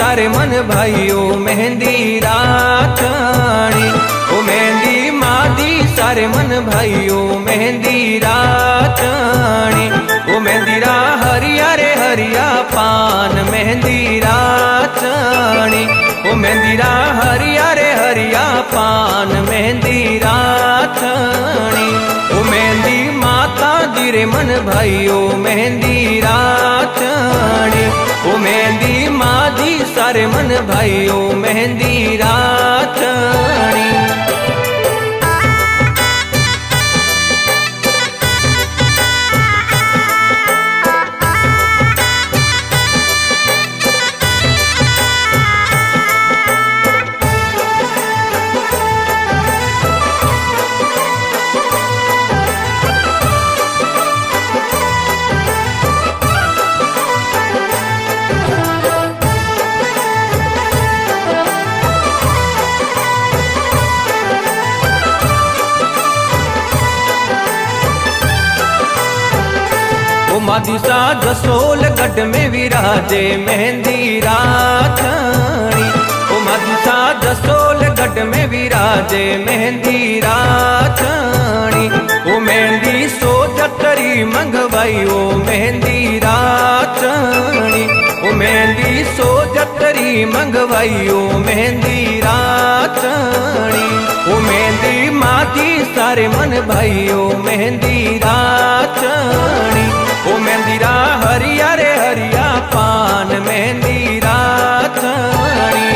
सारे मन भाइयों मेहंदी रातणी। ओ मेहंदी मादी सारे मन भाइयों मेहंदी रातणी। ओ मेहंदी रा हरिया रे हरिया पान मेहंदी रातणी। ओ मेहंदी रा हरिया रे हरिया पान मेहंदी रातणी। ओ मेहंदी माता दी मन भाइयों मेहंदी रातणी। ओ मेहंदी मादी सारे मन भाइयों मेहंदी रातणी। मादी सा जसोल गढ़ में विराजे मेहंदी रातणी। ओ मादी सा जसोल गढ़ में विराजे मेहंदी रातणी। ओ मेहंदी सोजतरी मंगवाई ओ मेहंदी रातणी। ओ मेहंदी सोजतरी मंगवाई ओ मेहंदी रातणी। ओ मेहंदी मादी सारे मन भाइयों मेहंदी रातणी। ओ मेहंदी रा हरिया रे हरिया पान मेहंदी रातणी।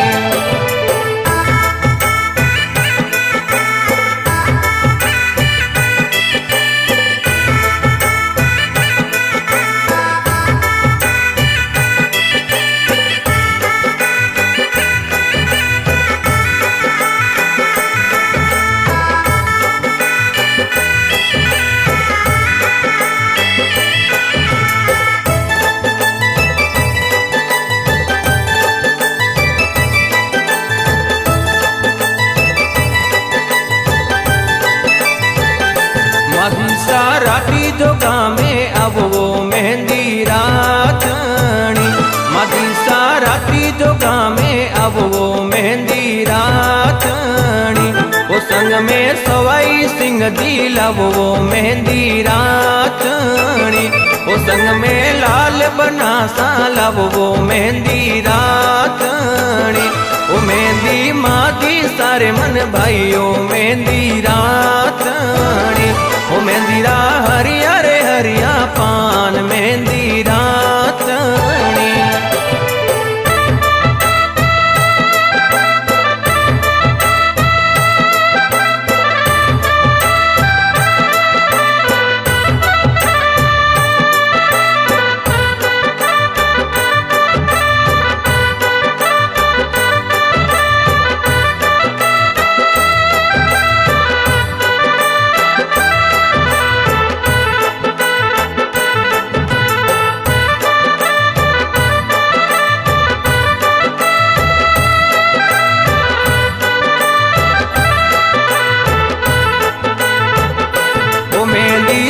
राती जो गामे अब वो मेहंदी रातणी। मादी सा राती जो गामे अब वो मेहंदी रातणी। वो संग में सवाई सिंह दिला वो मेहंदी रातणी। वो संग में लाल बना साला वो मेहंदी रातणी। वो मेहंदी मादी सारे मन भाइयों मेहंदी रातणी। ओ मेहंदी रा हरिया रे हरिया पान मेहंदी रातणी।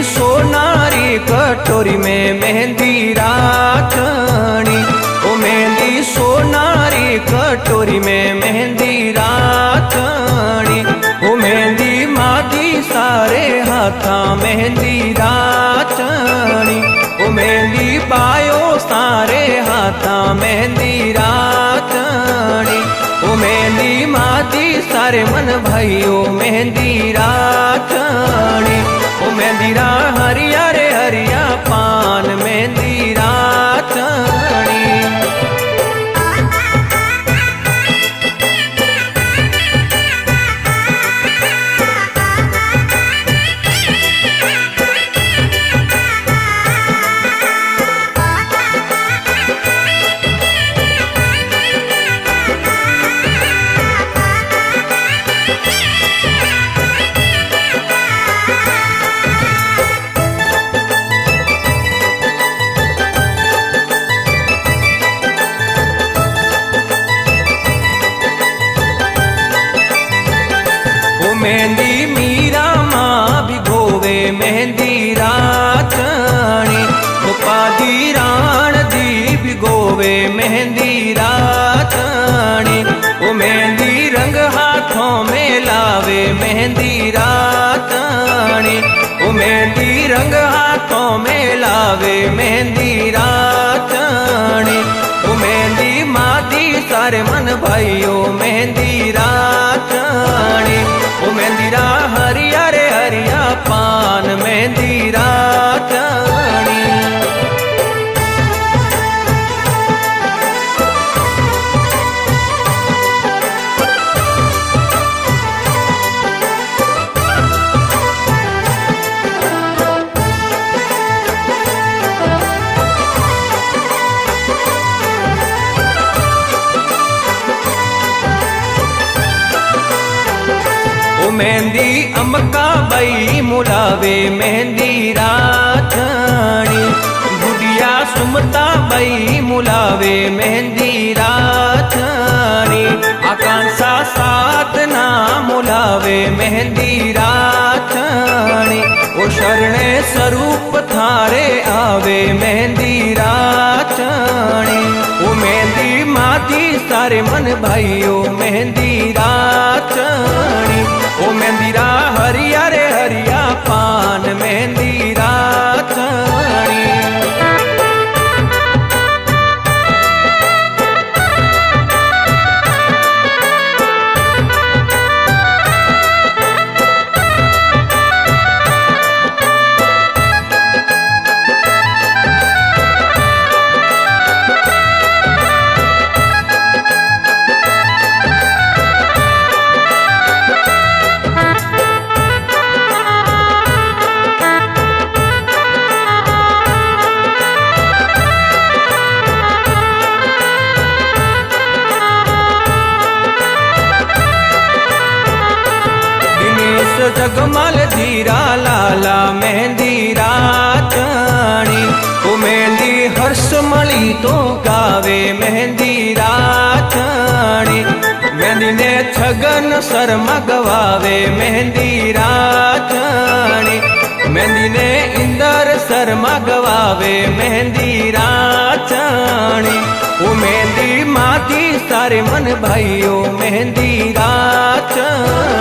सोनारी कटोरी में मेहंदी रातणी। ओ मेहंदी सोनारी कटोरी में मेहंदी रातणी। ओ मेहंदी मादी सारे हाथा मेहंदी रातणी। ओ मेहंदी बायो सारे हाथा मेहंदी रातणी। ओ मेहंदी मादी सारे मन भाइयों मेहंदी रातणी। ओ मेहंदी रा हरिया रे हरिया पान मेहंदी रातणी। हाथों में लावे मेहंदी रातनी। ओ मेहंदी रंग हाथों में लावे मेहंदी रातनी। ओ मेहंदी मादी सारे मन भाइयों मेहंदी रातनी। ओ मेहंदी रा हरिया रे हरिया पान मेहंदी रातनी। मेहंदी अमका बई मुलावे मेहंदी रातनी। गुड़िया सुमता बई मुलावे मेहंदी रातनी। आकांक्षा साथ ना मुलावे मेहंदी रातनी। ओ शरणे स्वरूप थारे आवे मेहंदी रातनी। ओ मेहंदी माती सारे मन भाइयों मेहंदी रातनी। ओ मेहंदी रा हरिया रे हरिया पान मेहंदी रातनी। जगमल धीरा लाला मेहंदी रातनी। ओ मेहंदी हर्ष मली तो गावे मेहंदी रातनी। मेहंदी ने छगन शर्मा गवावे मेहंदी रातनी। मेहंदी ने इंदर शर्मा गवावे मेहंदी रातनी। ओ मेहंदी माती सारे मन भाइयों मेहंदी रातनी।